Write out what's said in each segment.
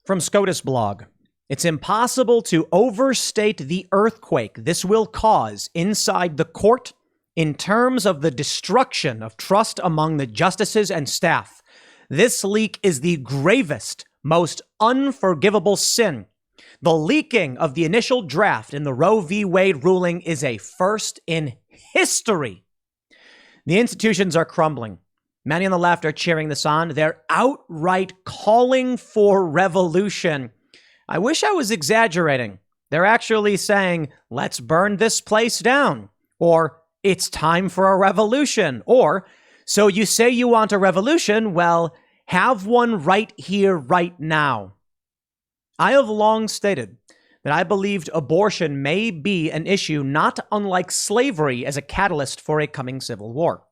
From SCOTUS blog, it's impossible to overstate the earthquake this will cause inside the court in terms of the destruction of trust among the justices and staff. This leak is the gravest, most unforgivable sin. The leaking of the initial draft in the Roe v. Wade ruling is a first in history. The institutions are crumbling. Many on the left are cheering this on. They're outright calling for revolution. I wish I was exaggerating. They're actually saying, let's burn this place down. Or, it's time for a revolution. Or, so you say you want a revolution? Well, have one right here, right now. I have long stated that I believed abortion may be an issue not unlike slavery as a catalyst for a coming civil war.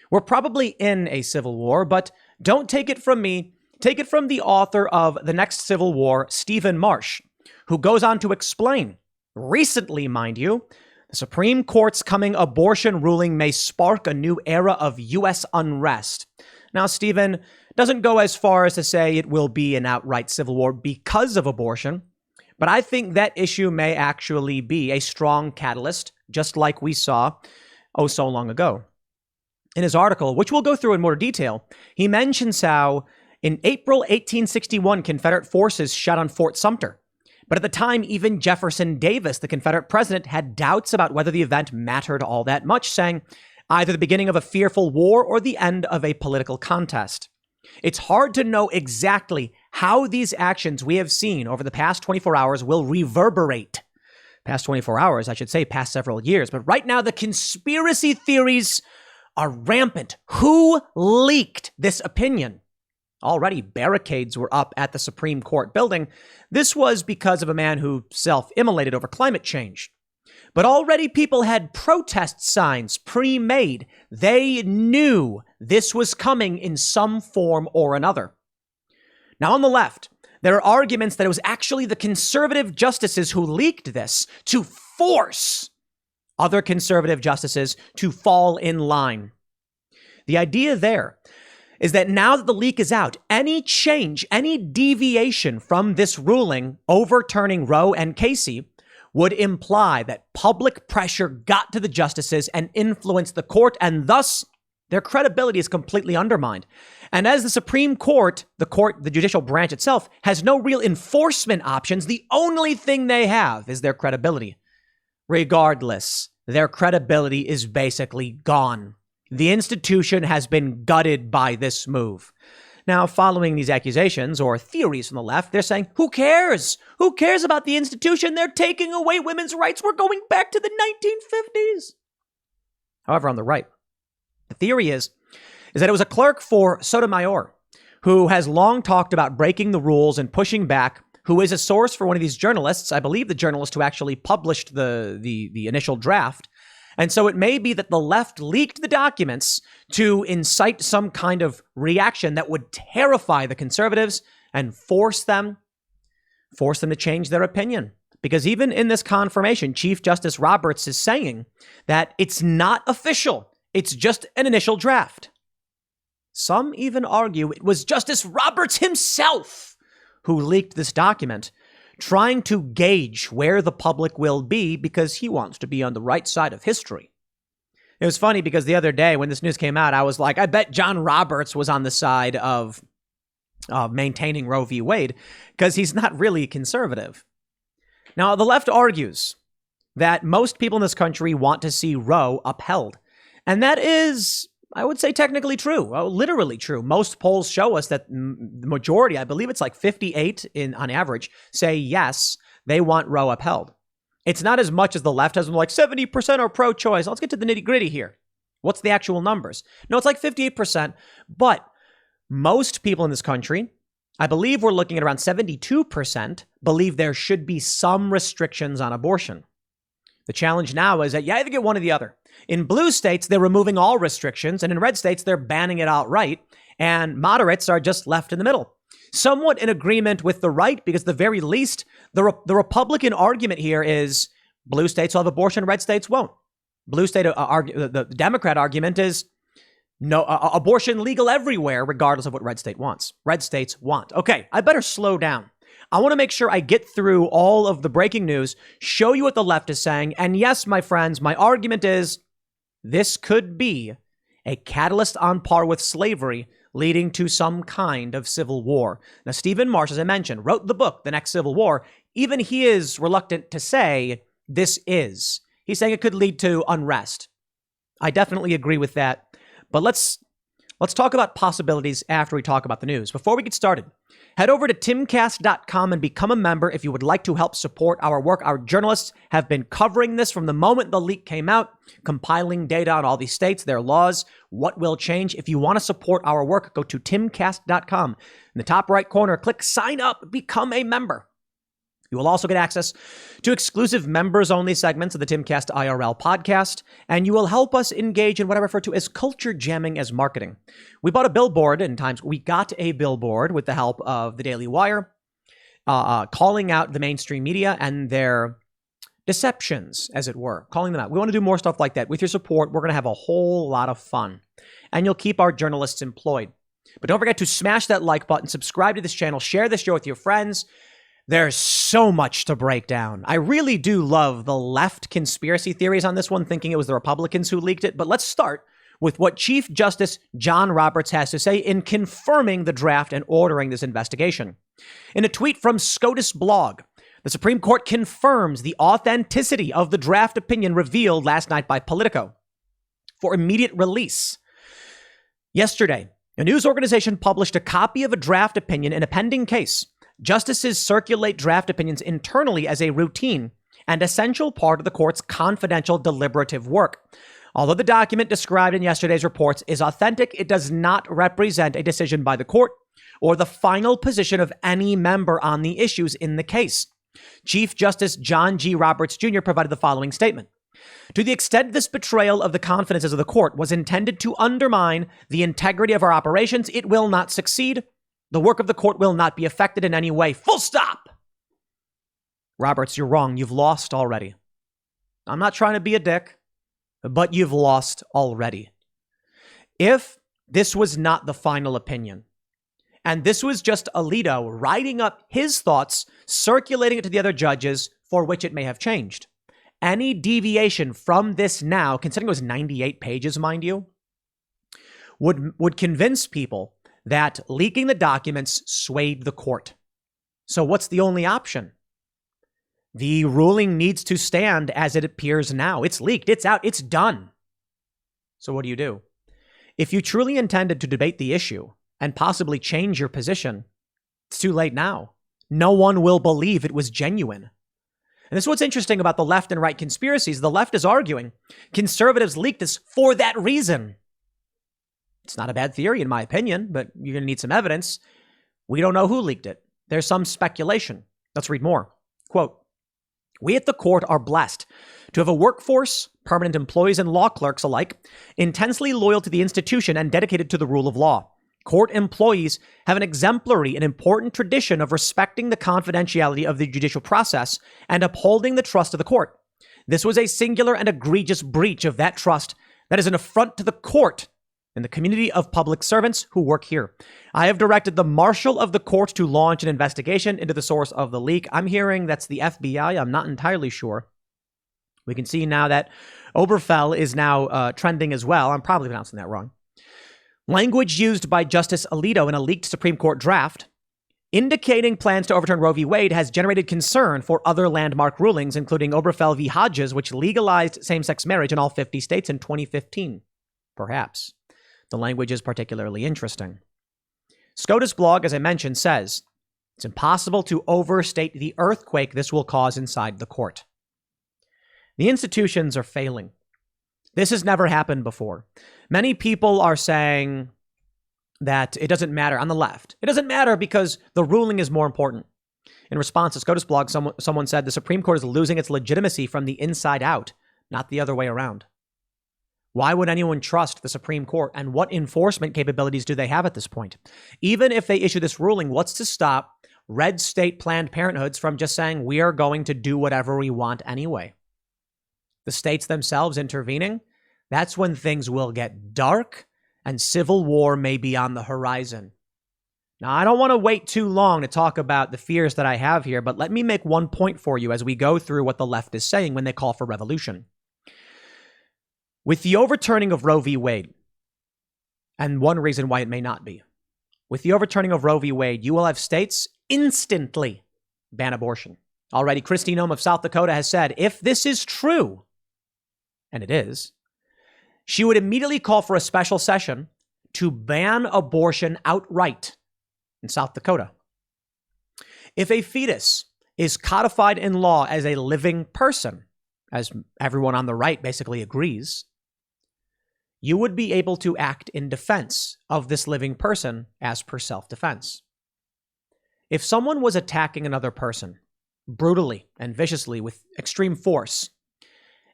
We're probably in a civil war, but don't take it from me. Take it from the author of The Next Civil War, Stephen Marsh, who goes on to explain, recently, mind you, the Supreme Court's coming abortion ruling may spark a new era of U.S. unrest. Now, Stephen doesn't go as far as to say it will be an outright civil war because of abortion, but I think that issue may actually be a strong catalyst, just like we saw oh so long ago. In his article, which we'll go through in more detail, he mentions how in April 1861, Confederate forces shot on Fort Sumter. But at the time, even Jefferson Davis, the Confederate president, had doubts about whether the event mattered all that much, saying either the beginning of a fearful war or the end of a political contest. It's hard to know exactly how these actions we have seen over the past 24 hours will reverberate. Past 24 hours, I should say, past several years. But right now, the conspiracy theories are rampant. Who leaked this opinion? Already barricades were up at the Supreme Court building. This was because of a man who self-immolated over climate change. But already people had protest signs pre-made. They knew this was coming in some form or another. Now on the left, there are arguments that it was actually the conservative justices who leaked this to force other conservative justices to fall in line. The idea there is that now that the leak is out, any change, any deviation from this ruling overturning Roe and Casey would imply that public pressure got to the justices and influenced the court, and thus their credibility is completely undermined. And as the Supreme Court, the judicial branch itself, has no real enforcement options, the only thing they have is their credibility. Regardless, their credibility is basically gone. The institution has been gutted by this move. Now, following these accusations or theories from the left, they're saying, who cares? Who cares about the institution? They're taking away women's rights. We're going back to the 1950s. However, on the right, the theory is that it was a clerk for Sotomayor who has long talked about breaking the rules and pushing back, who is a source for one of these journalists, I believe the journalist who actually published the initial draft. And so it may be that the left leaked the documents to incite some kind of reaction that would terrify the conservatives and force them to change their opinion. Because even in this confirmation, Chief Justice Roberts is saying that it's not official. It's just an initial draft. Some even argue it was Justice Roberts himself who leaked this document, trying to gauge where the public will be because he wants to be on the right side of history. It was funny because the other day when this news came out, I was like, I bet John Roberts was on the side of maintaining Roe v. Wade because he's not really conservative. Now, the left argues that most people in this country want to see Roe upheld. And that is, I would say, technically true, literally true. Most polls show us that the majority, I believe it's like 58 on average, say yes, they want Roe upheld. It's not as much as the left has been like 70% are pro-choice. Let's get to the nitty-gritty here. What's the actual numbers? No, it's like 58%. But most people in this country, I believe we're looking at around 72%, believe there should be some restrictions on abortion. The challenge now is that you either get one or the other. In blue states, they're removing all restrictions, and in red states, they're banning it outright, and moderates are just left in the middle. Somewhat in agreement with the right, because at the very least, the Republican argument here is blue states will have abortion, red states won't. The Democrat argument is no abortion legal everywhere, regardless of what red state wants. Red states want. Okay, I better slow down. I want to make sure I get through all of the breaking news, show you what the left is saying. And yes, my friends, my argument is this could be a catalyst on par with slavery, leading to some kind of civil war. Now, Stephen Marsh, as I mentioned, wrote the book, The Next Civil War. Even he is reluctant to say this is. He's saying it could lead to unrest. I definitely agree with that. But let's talk about possibilities after we talk about the news. Before we get started, head over to timcast.com and become a member if you would like to help support our work. Our journalists have been covering this from the moment the leak came out, compiling data on all these states, their laws, what will change. If you want to support our work, go to timcast.com. In the top right corner, click sign up, become a member. You will also get access to exclusive members-only segments of the Timcast IRL podcast, and you will help us engage in what I refer to as culture jamming as marketing. We bought a billboard, and we got a billboard with the help of the Daily Wire, calling out the mainstream media and their deceptions, as it were, calling them out. We want to do more stuff like that. With your support, we're going to have a whole lot of fun, and you'll keep our journalists employed. But don't forget to smash that like button, subscribe to this channel, share this show with your friends. There's so much to break down. I really do love the left conspiracy theories on this one, thinking it was the Republicans who leaked it. But let's start with what Chief Justice John Roberts has to say in confirming the draft and ordering this investigation. In a tweet from SCOTUS blog, the Supreme Court confirms the authenticity of the draft opinion revealed last night by Politico for immediate release. Yesterday, a news organization published a copy of a draft opinion in a pending case. Justices circulate draft opinions internally as a routine and essential part of the court's confidential deliberative work. Although the document described in yesterday's reports is authentic, it does not represent a decision by the court or the final position of any member on the issues in the case. Chief Justice John G. Roberts Jr. provided the following statement. To the extent this betrayal of the confidences of the court was intended to undermine the integrity of our operations, it will not succeed. The work of the court will not be affected in any way. Full stop. Roberts, you're wrong. You've lost already. I'm not trying to be a dick, but you've lost already. If this was not the final opinion, and this was just Alito writing up his thoughts, circulating it to the other judges for which it may have changed, any deviation from this now, considering it was 98 pages, mind you, would convince people that leaking the documents swayed the court. So what's the only option? The ruling needs to stand as it appears now. It's leaked. It's out. It's done. So what do? If you truly intended to debate the issue and possibly change your position, it's too late now. No one will believe it was genuine. And this is what's interesting about the left and right conspiracies. The left is arguing conservatives leaked this for that reason. It's not a bad theory, in my opinion, but you're going to need some evidence. We don't know who leaked it. There's some speculation. Let's read more. Quote, we at the court are blessed to have a workforce, permanent employees and law clerks alike, intensely loyal to the institution and dedicated to the rule of law. Court employees have an exemplary and important tradition of respecting the confidentiality of the judicial process and upholding the trust of the court. This was a singular and egregious breach of that trust that is an affront to the court and the community of public servants who work here. I have directed the marshal of the court to launch an investigation into the source of the leak. I'm hearing that's the FBI. I'm not entirely sure. We can see now that Oberfell is now trending as well. I'm probably pronouncing that wrong. Language used by Justice Alito in a leaked Supreme Court draft indicating plans to overturn Roe v. Wade has generated concern for other landmark rulings, including Oberfell v. Hodges, which legalized same-sex marriage in all 50 states in 2015. Perhaps. The language is particularly interesting. SCOTUS blog, as I mentioned, says it's impossible to overstate the earthquake this will cause inside the court. The institutions are failing. This has never happened before. Many people are saying that it doesn't matter on the left. It doesn't matter because the ruling is more important. In response to SCOTUS blog, someone said the Supreme Court is losing its legitimacy from the inside out, not the other way around. Why would anyone trust the Supreme Court, and what enforcement capabilities do they have at this point? Even if they issue this ruling, what's to stop red state Planned Parenthoods from just saying we are going to do whatever we want anyway? The states themselves intervening, that's when things will get dark and civil war may be on the horizon. Now, I don't want to wait too long to talk about the fears that I have here, but let me make one point for you as we go through what the left is saying when they call for revolution. With the overturning of Roe v. Wade, and one reason why it may not be, with the overturning of Roe v. Wade, you will have states instantly ban abortion. Already, Kristi Noem of South Dakota has said, if this is true, and it is, she would immediately call for a special session to ban abortion outright in South Dakota. If a fetus is codified in law as a living person, as everyone on the right basically agrees, you would be able to act in defense of this living person as per self-defense. If someone was attacking another person brutally and viciously with extreme force,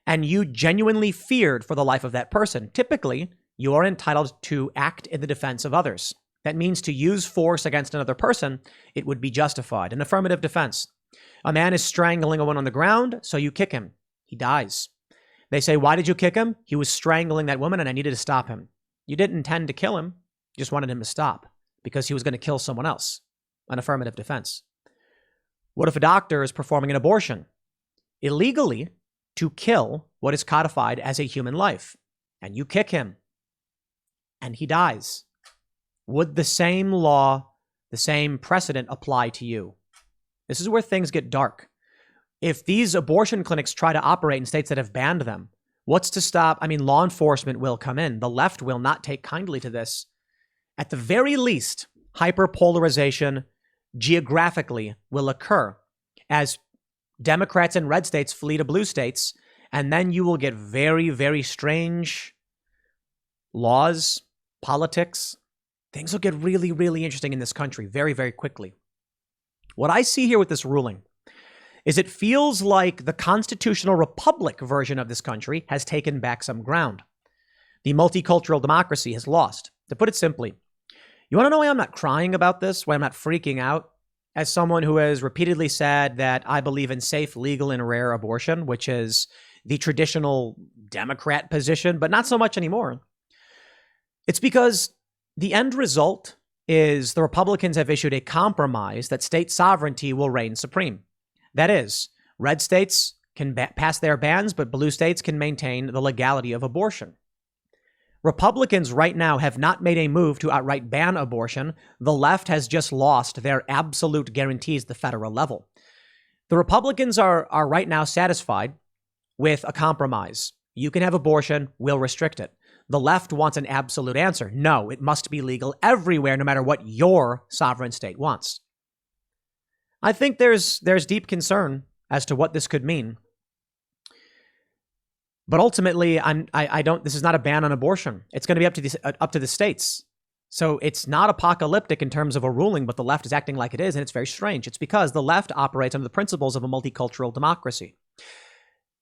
and you genuinely feared for the life of that person, typically you are entitled to act in the defense of others. That means to use force against another person, it would be justified. An affirmative defense. A man is strangling a woman on the ground, so you kick him. He dies. They say, why did you kick him? He was strangling that woman and I needed to stop him. You didn't intend to kill him. You just wanted him to stop because he was going to kill someone else. An affirmative defense. What if a doctor is performing an abortion illegally to kill what is codified as a human life, and you kick him and he dies? Would the same law, the same precedent apply to you? This is where things get dark. If these abortion clinics try to operate in states that have banned them, what's to stop? I mean, law enforcement will come in. The left will not take kindly to this. At the very least, hyperpolarization geographically will occur as Democrats in red states flee to blue states, and then you will get very, very strange laws, politics. Things will get really, really interesting in this country very, very quickly. What I see here with this ruling is it feels like the constitutional republic version of this country has taken back some ground. The multicultural democracy has lost. To put it simply, you want to know why I'm not crying about this, why I'm not freaking out? As someone who has repeatedly said that I believe in safe, legal, and rare abortion, which is the traditional Democrat position, but not so much anymore. It's because the end result is the Republicans have issued a compromise that state sovereignty will reign supreme. That is, red states can pass their bans, but blue states can maintain the legality of abortion. Republicans right now have not made a move to outright ban abortion. The left has just lost their absolute guarantees at the federal level. The Republicans are right now satisfied with a compromise. You can have abortion, we'll restrict it. The left wants an absolute answer. No, it must be legal everywhere, no matter what your sovereign state wants. I think there's deep concern as to what this could mean. But ultimately, this is not a ban on abortion. It's going to be up to the states. So it's not apocalyptic in terms of a ruling, but the left is acting like it is, and it's very strange. It's because the left operates under the principles of a multicultural democracy.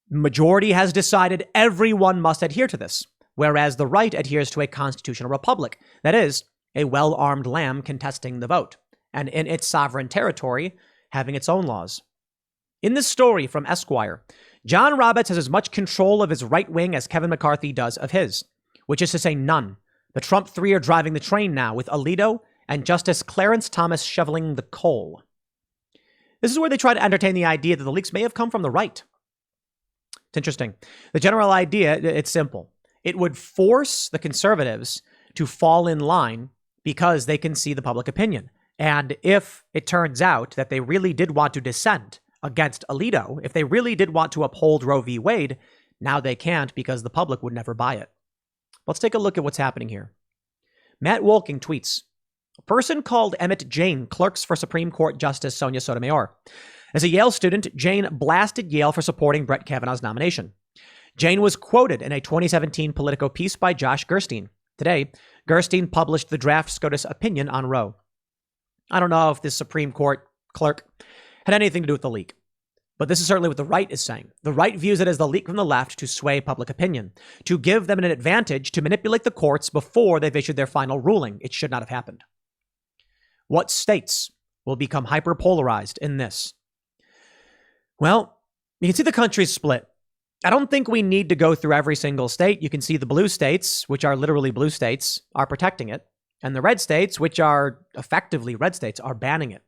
Majority has decided everyone must adhere to this, whereas the right adheres to a constitutional republic. That is, a well-armed lamb contesting the vote, and in its sovereign territory, having its own laws. In this story from Esquire, John Roberts has as much control of his right wing as Kevin McCarthy does of his, which is to say none. The Trump three are driving the train now, with Alito and Justice Clarence Thomas shoveling the coal. This is where they try to entertain the idea that the leaks may have come from the right. It's interesting. The general idea, it's simple. It would force the conservatives to fall in line because they can see the public opinion. And if it turns out that they really did want to dissent against Alito, if they really did want to uphold Roe v. Wade, now they can't because the public would never buy it. Let's take a look at what's happening here. Matt Wolking tweets, a person called Emmett Jane clerks for Supreme Court Justice Sonia Sotomayor. As a Yale student, Jane blasted Yale for supporting Brett Kavanaugh's nomination. Jane was quoted in a 2017 Politico piece by Josh Gerstein. Today, Gerstein published the draft SCOTUS opinion on Roe. I don't know if this Supreme Court clerk had anything to do with the leak, but this is certainly what the right is saying. The right views it as the leak from the left to sway public opinion, to give them an advantage to manipulate the courts before they've issued their final ruling. It should not have happened. What states will become hyperpolarized in this? Well, you can see the country's split. I don't think we need to go through every single state. You can see the blue states, which are literally blue states, are protecting it. And the red states, which are effectively red states, are banning it.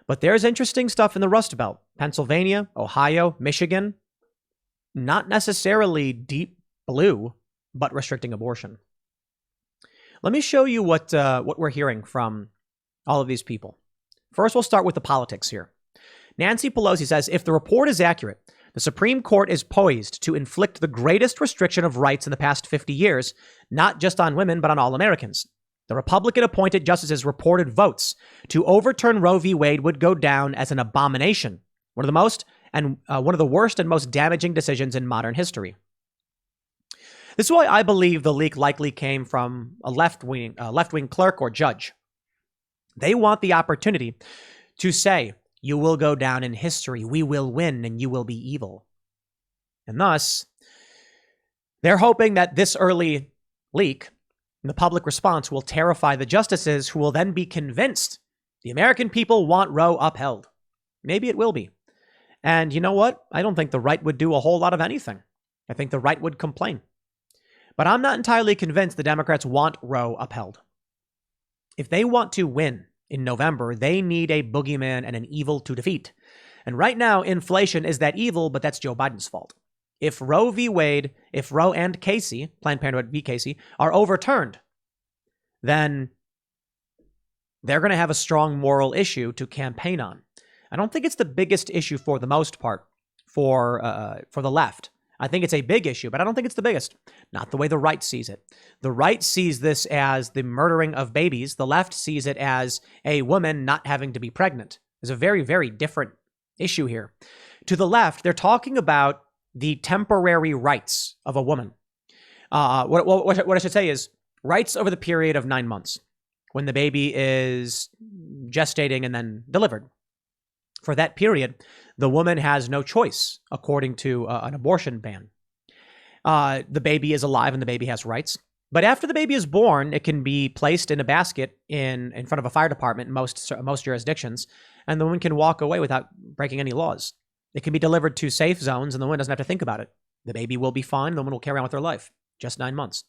But there's interesting stuff in the Rust Belt. Pennsylvania, Ohio, Michigan, not necessarily deep blue, but restricting abortion. Let me show you what we're hearing from all of these people. First, we'll start with the politics here. Nancy Pelosi says, if the report is accurate, the Supreme Court is poised to inflict the greatest restriction of rights in the past 50 years, not just on women, but on all Americans. The Republican-appointed justices' reported votes to overturn Roe v. Wade would go down as an abomination, one of the worst and most damaging decisions in modern history. This is why I believe the leak likely came from a left-wing clerk or judge. They want the opportunity to say, you will go down in history, we will win, and you will be evil. And thus, they're hoping that this early leak and the public response will terrify the justices, who will then be convinced the American people want Roe upheld. Maybe it will be. And you know what? I don't think the right would do a whole lot of anything. I think the right would complain. But I'm not entirely convinced the Democrats want Roe upheld. If they want to win in November, they need a boogeyman and an evil to defeat. And right now, inflation is that evil, but that's Joe Biden's fault. If Roe v. Wade, if Roe and Casey, Planned Parenthood v. Casey, are overturned, then they're going to have a strong moral issue to campaign on. I don't think it's the biggest issue for the most part for the left. I think it's a big issue, but I don't think it's the biggest. Not the way the right sees it. The right sees this as the murdering of babies. The left sees it as a woman not having to be pregnant. There's a very, very different issue here. To the left, they're talking about the temporary rights of a woman. What I should say is rights over the period of 9 months, when the baby is gestating and then delivered. For that period, the woman has no choice, according to an abortion ban. The baby is alive and the baby has rights. But after the baby is born, it can be placed in a basket in front of a fire department in most jurisdictions, and the woman can walk away without breaking any laws. It can be delivered to safe zones, and the woman doesn't have to think about it. The baby will be fine. The woman will carry on with her life. Just 9 months.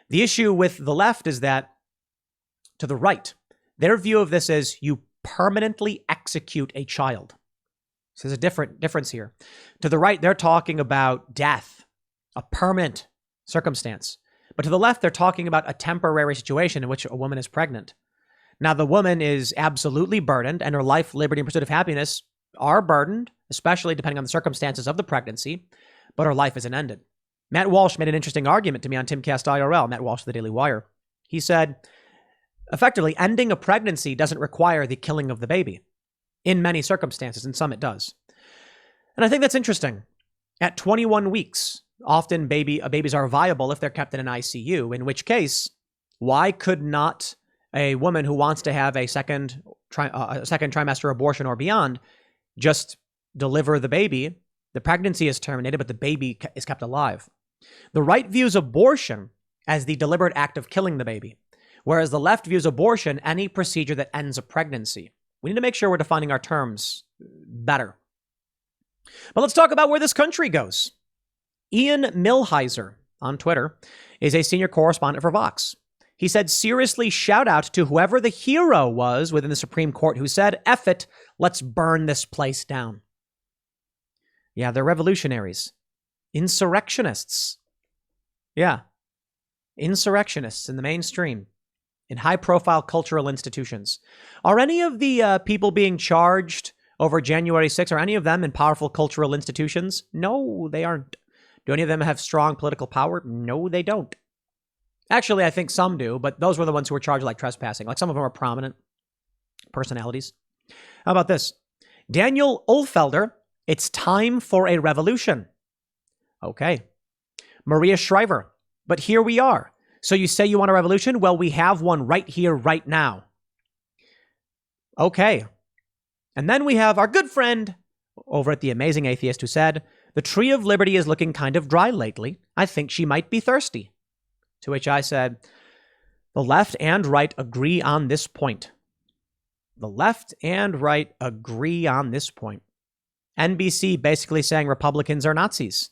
The issue with the left is that, to the right, their view of this is you permanently execute a child. So there's a difference here. To the right, they're talking about death, a permanent circumstance. But to the left, they're talking about a temporary situation in which a woman is pregnant. Now, the woman is absolutely burdened, and her life, liberty, and pursuit of happiness are burdened, especially depending on the circumstances of the pregnancy, but her life isn't ended. Matt Walsh made an interesting argument to me on Timcast IRL, Matt Walsh of the Daily Wire. He said, effectively, ending a pregnancy doesn't require the killing of the baby. In many circumstances, in some it does. And I think that's interesting. At 21 weeks, often babies are viable if they're kept in an ICU, in which case, why could not a woman who wants to have a second trimester abortion or beyond just deliver the baby? The pregnancy is terminated, but the baby is kept alive. The right views abortion as the deliberate act of killing the baby, whereas the left views abortion any procedure that ends a pregnancy. We need to make sure we're defining our terms better. But let's talk about where this country goes. Ian Millhiser on Twitter is a senior correspondent for Vox. He said, seriously, shout out to whoever the hero was within the Supreme Court who said, F it, let's burn this place down. Yeah, they're revolutionaries. Insurrectionists. Yeah. Insurrectionists in the mainstream. In high-profile cultural institutions. Are any of the people being charged over January 6th, are any of them in powerful cultural institutions? No, they aren't. Do any of them have strong political power? No, they don't. Actually, I think some do, but those were the ones who were charged like trespassing. Like some of them are prominent personalities. How about this? Daniel Ulfelder, it's time for a revolution. Okay. Maria Shriver, but here we are. So you say you want a revolution? Well, we have one right here, right now. Okay. And then we have our good friend over at The Amazing Atheist who said, the tree of liberty is looking kind of dry lately. I think she might be thirsty. To which I said, the left and right agree on this point. The left and right agree on this point. NBC basically saying Republicans are Nazis.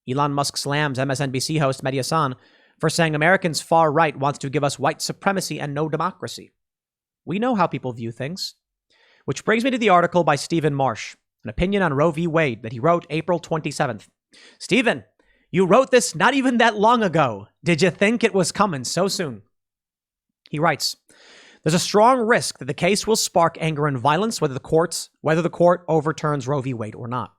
Elon Musk slams MSNBC host Mehdi Hassan for saying Americans' far right wants to give us white supremacy and no democracy. We know how people view things. Which brings me to the article by Stephen Marsh, an opinion on Roe v. Wade that he wrote April 27th. Stephen, you wrote this not even that long ago. Did you think it was coming so soon? He writes, there's a strong risk that the case will spark anger and violence whether the court overturns Roe v. Wade or not.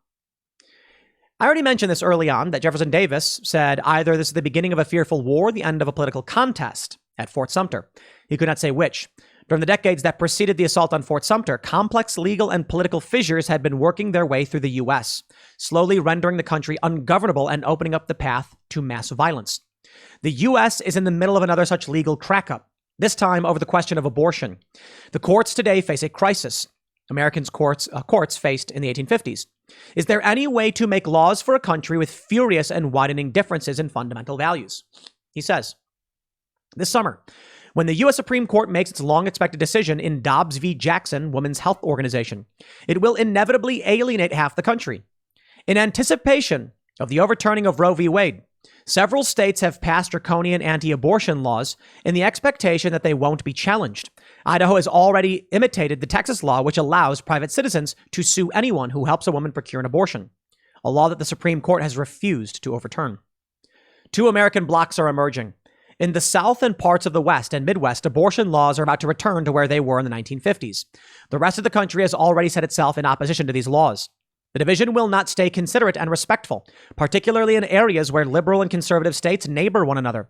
I already mentioned this early on, that Jefferson Davis said either this is the beginning of a fearful war, the end of a political contest at Fort Sumter. He could not say which. During the decades that preceded the assault on Fort Sumter, complex legal and political fissures had been working their way through the U.S., slowly rendering the country ungovernable and opening up the path to mass violence. The U.S. is in the middle of another such legal crackup, this time over the question of abortion. The courts today face a crisis Americans' courts faced in the 1850s. Is there any way to make laws for a country with furious and widening differences in fundamental values? He says, this summer, when the U.S. Supreme Court makes its long-expected decision in Dobbs v. Jackson Women's Health Organization, it will inevitably alienate half the country. In anticipation of the overturning of Roe v. Wade, several states have passed draconian anti-abortion laws in the expectation that they won't be challenged. Idaho has already imitated the Texas law, which allows private citizens to sue anyone who helps a woman procure an abortion, a law that the Supreme Court has refused to overturn. Two American blocs are emerging. In the South and parts of the West and Midwest, abortion laws are about to return to where they were in the 1950s. The rest of the country has already set itself in opposition to these laws. The division will not stay considerate and respectful, particularly in areas where liberal and conservative states neighbor one another.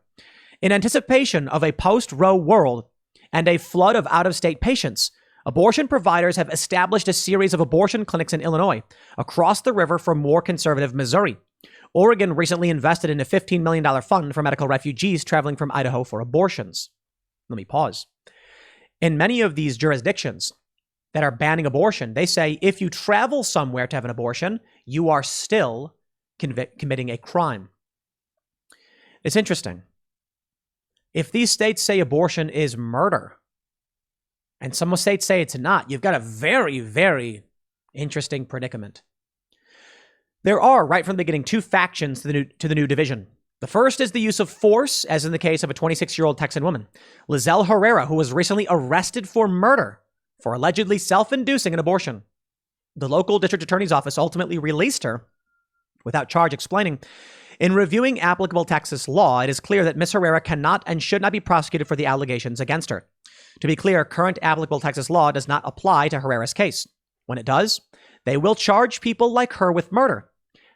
In anticipation of a post-Roe world and a flood of out-of-state patients, abortion providers have established a series of abortion clinics in Illinois, across the river from more conservative Missouri. Oregon recently invested in a $15 million fund for medical refugees traveling from Idaho for abortions. Let me pause. In many of these jurisdictions that are banning abortion, they say if you travel somewhere to have an abortion, you are still committing a crime. It's interesting. If these states say abortion is murder, and some states say it's not, you've got a very, very interesting predicament. There are, right from the beginning, two factions to the new division. The first is the use of force, as in the case of a 26-year-old Texan woman, Lizelle Herrera, who was recently arrested for murder for allegedly self-inducing an abortion. The local district attorney's office ultimately released her without charge, explaining, in reviewing applicable Texas law, it is clear that Ms. Herrera cannot and should not be prosecuted for the allegations against her. To be clear, current applicable Texas law does not apply to Herrera's case. When it does, they will charge people like her with murder.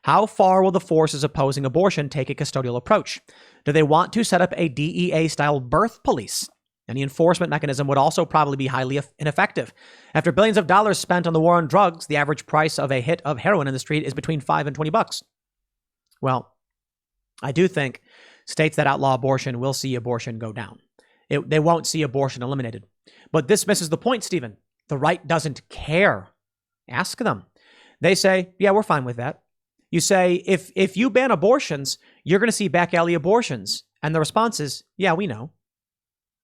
How far will the forces opposing abortion take a custodial approach? Do they want to set up a DEA-style birth police? Any enforcement mechanism would also probably be highly ineffective. After billions of dollars spent on the war on drugs, the average price of a hit of heroin in the street is between $5 and $20. Well, I do think states that outlaw abortion will see abortion go down. They won't see abortion eliminated. But this misses the point, Stephen. The right doesn't care. Ask them. They say, yeah, we're fine with that. You say, if you ban abortions, you're going to see back alley abortions. And the response is, yeah, we know.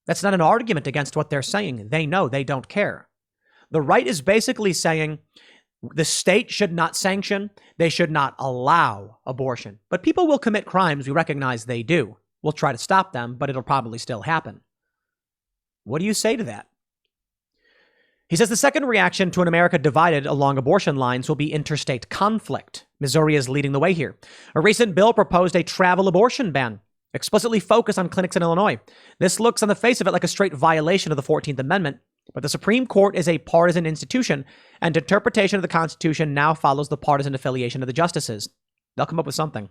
That's not an argument against what they're saying. They know, they don't care. The right is basically saying the state should not sanction, they should not allow abortion. But people will commit crimes, we recognize they do. We'll try to stop them, but it'll probably still happen. What do you say to that? He says the second reaction to an America divided along abortion lines will be interstate conflict. Missouri is leading the way here. A recent bill proposed a travel abortion ban, explicitly focused on clinics in Illinois. This looks on the face of it like a straight violation of the 14th Amendment, but the Supreme Court is a partisan institution, and interpretation of the Constitution now follows the partisan affiliation of the justices. They'll come up with something.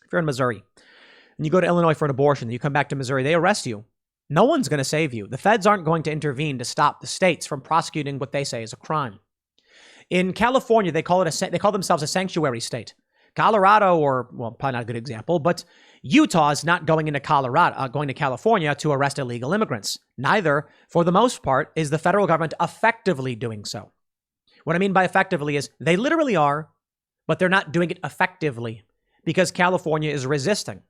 If you're in Missouri and you go to Illinois for an abortion, you come back to Missouri, they arrest you. No one's going to save you. The feds aren't going to intervene to stop the states from prosecuting what they say is a crime. In California, they call themselves a sanctuary state. Colorado, well, probably not a good example, but Utah is not going to California to arrest illegal immigrants. Neither, for the most part, is the federal government effectively doing so. What I mean by effectively is they literally are, but they're not doing it effectively because California is resisting.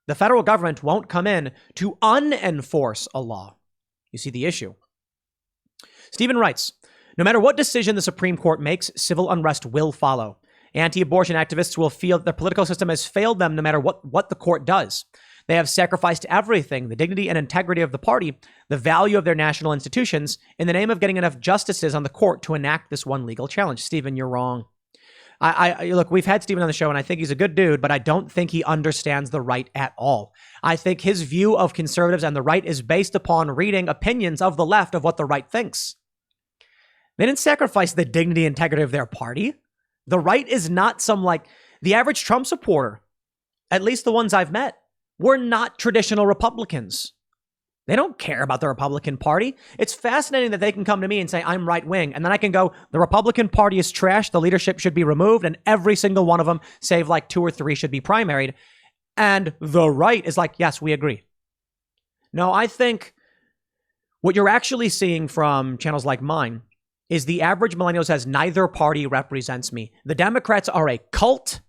The federal government won't come in to unenforce a law. You see the issue. Stephen writes, no matter what decision the Supreme Court makes, civil unrest will follow. Anti-abortion activists will feel that the political system has failed them no matter what the court does. They have sacrificed everything, the dignity and integrity of the party, the value of their national institutions, in the name of getting enough justices on the court to enact this one legal challenge. Stephen, you're wrong. I look, we've had Stephen on the show, and I think he's a good dude, but I don't think he understands the right at all. I think his view of conservatives and the right is based upon reading opinions of the left of what the right thinks. They didn't sacrifice the dignity and integrity of their party. The right is not the average Trump supporter, at least the ones I've met, were not traditional Republicans. They don't care about the Republican Party. It's fascinating that they can come to me and say, I'm right wing. And then I can go, the Republican Party is trash. The leadership should be removed. And every single one of them, save like 2 or 3, should be primaried. And the right is like, yes, we agree. No, I think what you're actually seeing from channels like mine is the average millennial says neither party represents me. The Democrats are a cult,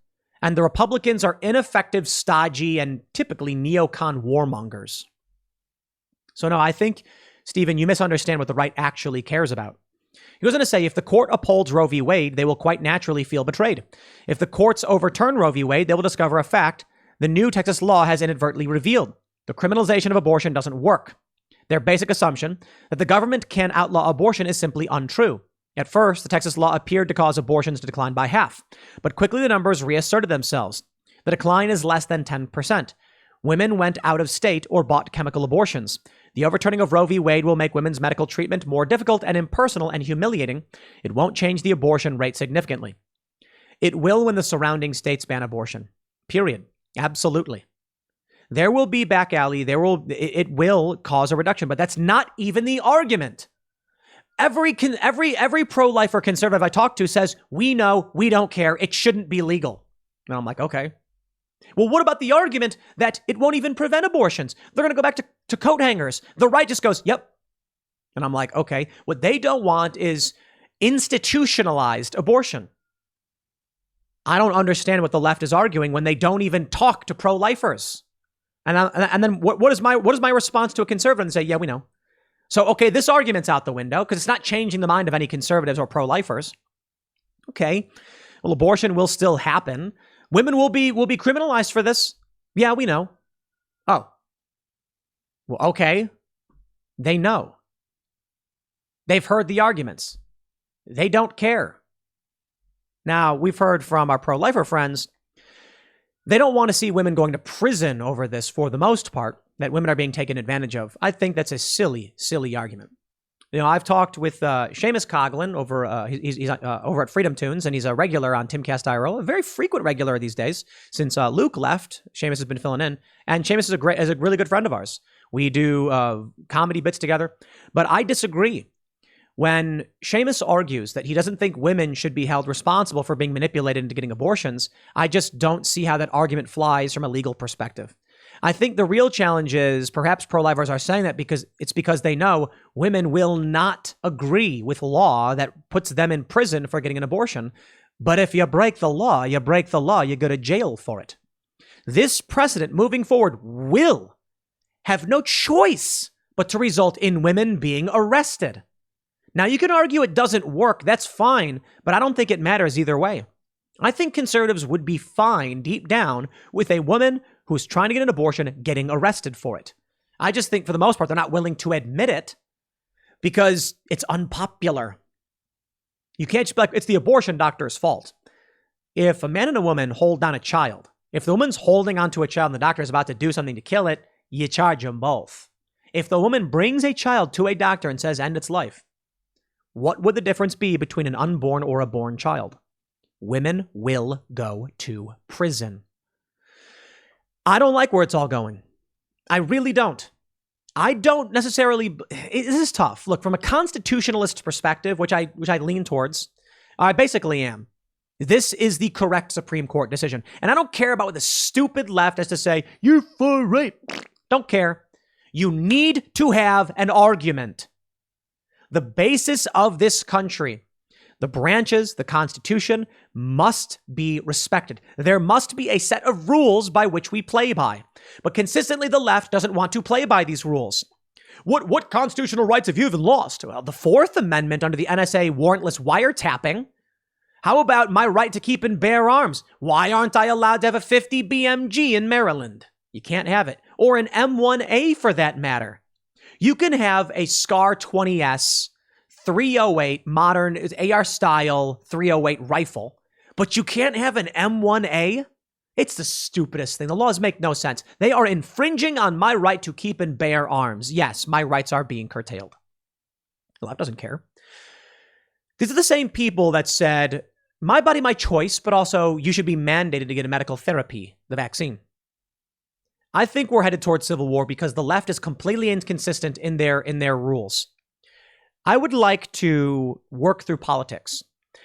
and the Republicans are ineffective, stodgy, and typically neocon warmongers. So no, I think, Stephen, you misunderstand what the right actually cares about. He was going to say, if the court upholds Roe v. Wade, they will quite naturally feel betrayed. If the courts overturn Roe v. Wade, they will discover a fact the new Texas law has inadvertently revealed. The criminalization of abortion doesn't work. Their basic assumption that the government can outlaw abortion is simply untrue. At first, the Texas law appeared to cause abortions to decline by half, but quickly the numbers reasserted themselves. The decline is less than 10%. Women went out of state or bought chemical abortions. The overturning of Roe v. Wade will make women's medical treatment more difficult and impersonal and humiliating. It won't change the abortion rate significantly. It will when the surrounding states ban abortion. Period. Absolutely. There will be back alley. It will cause a reduction, but that's not even the argument. Every pro-lifer conservative I talk to says, we know, we don't care, it shouldn't be legal. And I'm like, okay. Well, what about the argument that it won't even prevent abortions? They're going to go back to coat hangers. The right just goes, yep. And I'm like, okay. What they don't want is institutionalized abortion. I don't understand what the left is arguing when they don't even talk to pro-lifers. And then what is my response to a conservative? And say, yeah, we know. So, okay, this argument's out the window because it's not changing the mind of any conservatives or pro-lifers. Okay, well, abortion will still happen. Women will be criminalized for this. Yeah, we know. Oh, well, okay. They know. They've heard the arguments. They don't care. Now, we've heard from our pro-lifer friends, they don't want to see women going to prison over this for the most part, that women are being taken advantage of. I think that's a silly, silly argument. You know, I've talked with Seamus Coughlin over, he's over at Freedom Tunes, and he's a regular on Timcast IRL, a very frequent regular these days. Since Luke left, Seamus has been filling in, and Seamus is a really good friend of ours. We do comedy bits together, but I disagree. When Seamus argues that he doesn't think women should be held responsible for being manipulated into getting abortions, I just don't see how that argument flies from a legal perspective. I think the real challenge is perhaps pro-lifers are saying that because they know women will not agree with law that puts them in prison for getting an abortion. But if you break the law, you go to jail for it. This precedent moving forward will have no choice but to result in women being arrested. Now, you can argue it doesn't work. That's fine, but I don't think it matters either way. I think conservatives would be fine deep down with a woman who's trying to get an abortion getting arrested for it. I just think for the most part, they're not willing to admit it because it's unpopular. You can't just be like, it's the abortion doctor's fault. If a man and a woman hold down a child, if the woman's holding onto a child and the doctor is about to do something to kill it, you charge them both. If the woman brings a child to a doctor and says, end its life, what would the difference be between an unborn or a born child? Women will go to prison. I don't like where it's all going. I really don't. I don't necessarily. This is tough. Look, from a constitutionalist perspective, which I lean towards, I basically am. This is the correct Supreme Court decision. And I don't care about what the stupid left has to say. You're for rape. Don't care. You need to have an argument. The basis of this country, the branches, the Constitution, must be respected. There must be a set of rules by which we play by. But consistently, the left doesn't want to play by these rules. What constitutional rights have you even lost? Well, the Fourth Amendment under the NSA warrantless wiretapping. How about my right to keep and bear arms? Why aren't I allowed to have a 50 BMG in Maryland? You can't have it. or an M1A for that matter. You can have a SCAR 20S 308 modern AR style 308 rifle, but you can't have an M1A? It's the stupidest thing. The laws make no sense. They are infringing on my right to keep and bear arms. Yes, my rights are being curtailed. The left doesn't care. These are the same people that said, my body, my choice, but also you should be mandated to get a medical therapy, the vaccine. I think we're headed towards civil war because the left is completely inconsistent in their rules. I would like to work through politics.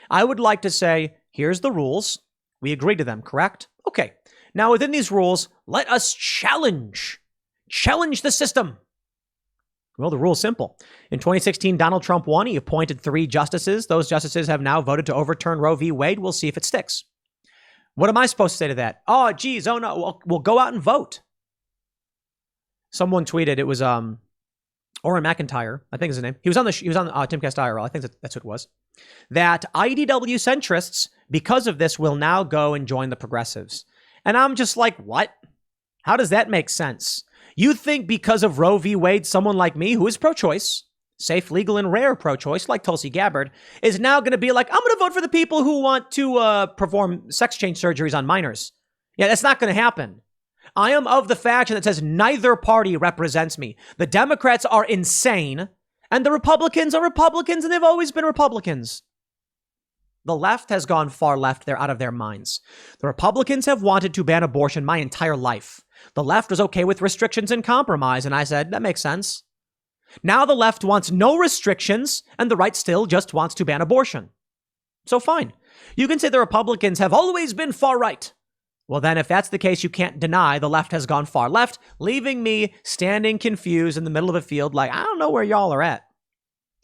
I would like to say, here's the rules. We agree to them, correct? Okay. Now, within these rules, let us challenge the system. Well, the rule is simple. In 2016, Donald Trump won. He appointed 3 justices. Those justices have now voted to overturn Roe v. Wade. We'll see if it sticks. What am I supposed to say to that? Oh, geez. Oh, no. We'll go out and vote. Someone tweeted, it was Orrin McIntyre, I think is his name. He was on Timcast IRL. I think that's what it was. That IDW centrists, because of this, will now go and join the progressives. And I'm just like, what? How does that make sense? You think because of Roe v. Wade, someone like me, who is pro-choice, safe, legal, and rare pro-choice, like Tulsi Gabbard, is now going to be like, I'm going to vote for the people who want to perform sex change surgeries on minors. Yeah, that's not going to happen. I am of the faction that says neither party represents me. The Democrats are insane, and the Republicans are Republicans, and they've always been Republicans. The left has gone far left. They're out of their minds. The Republicans have wanted to ban abortion my entire life. The left was okay with restrictions and compromise, and I said, that makes sense. Now the left wants no restrictions, and the right still just wants to ban abortion. So fine. You can say the Republicans have always been far right. Well, then, if that's the case, you can't deny the left has gone far left, leaving me standing confused in the middle of a field like, I don't know where y'all are at.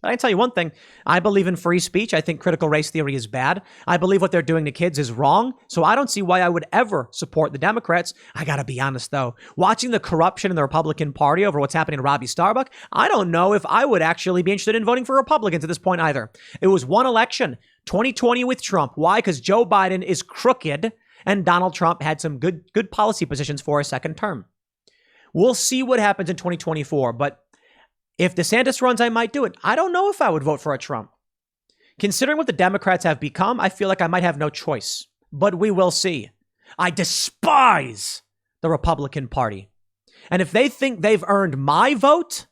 But I can tell you one thing. I believe in free speech. I think critical race theory is bad. I believe what they're doing to kids is wrong. So I don't see why I would ever support the Democrats. I got to be honest, though. Watching the corruption in the Republican Party over what's happening to Robbie Starbuck, I don't know if I would actually be interested in voting for Republicans at this point either. It was one election, 2020 with Trump. Why? Because Joe Biden is crooked and Donald Trump had some good policy positions for a second term. We'll see what happens in 2024, but if DeSantis runs, I might do it. I don't know if I would vote for a Trump. Considering what the Democrats have become, I feel like I might have no choice. But we will see. I despise the Republican Party. And if they think they've earned my vote,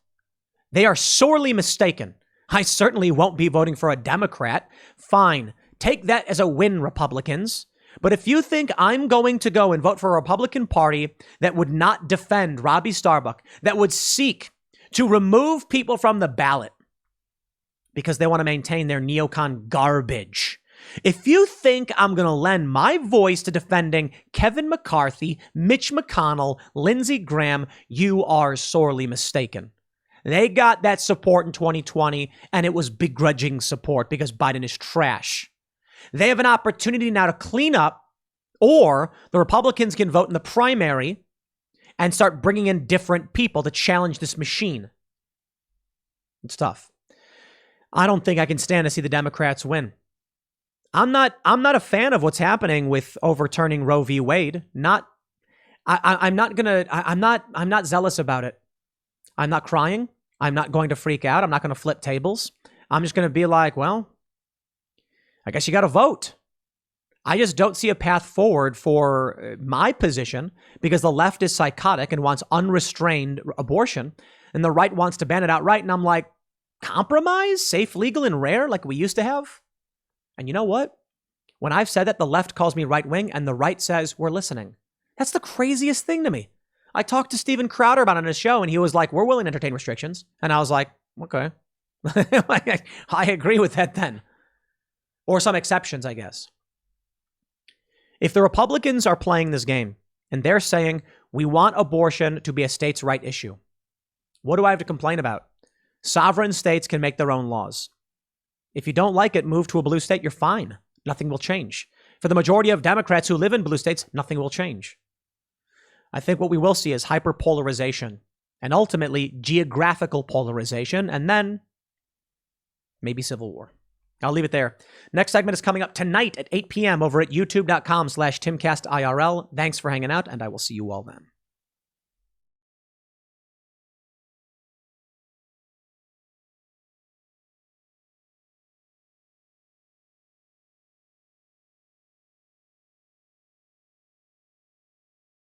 they are sorely mistaken. I certainly won't be voting for a Democrat. Fine. Take that as a win, Republicans. But if you think I'm going to go and vote for a Republican Party that would not defend Robbie Starbuck, that would seek to remove people from the ballot because they want to maintain their neocon garbage. If you think I'm going to lend my voice to defending Kevin McCarthy, Mitch McConnell, Lindsey Graham, you are sorely mistaken. They got that support in 2020, and it was begrudging support because Biden is trash. They have an opportunity now to clean up, or the Republicans can vote in the primary and start bringing in different people to challenge this machine. It's tough. I don't think I can stand to see the Democrats win. I'm not a fan of what's happening with overturning Roe v. Wade. I'm not zealous about it. I'm not crying. I'm not going to freak out. I'm not going to flip tables. I'm just going to be like, well, I guess you got to vote. I just don't see a path forward for my position because the left is psychotic and wants unrestrained abortion and the right wants to ban it outright. And I'm like, compromise, safe, legal, and rare like we used to have. And you know what? When I've said that, the left calls me right wing and the right says we're listening. That's the craziest thing to me. I talked to Steven Crowder about it on his show and he was like, we're willing to entertain restrictions. And I was like, okay. I agree with that then. Or some exceptions, I guess. If the Republicans are playing this game and they're saying we want abortion to be a states' right issue, what do I have to complain about? Sovereign states can make their own laws. If you don't like it, move to a blue state, you're fine. Nothing will change. For the majority of Democrats who live in blue states, nothing will change. I think what we will see is hyperpolarization and ultimately geographical polarization and then maybe civil war. I'll leave it there. Next segment is coming up tonight at 8 p.m. over at youtube.com/TimCastIRL. Thanks for hanging out, and I will see you all then.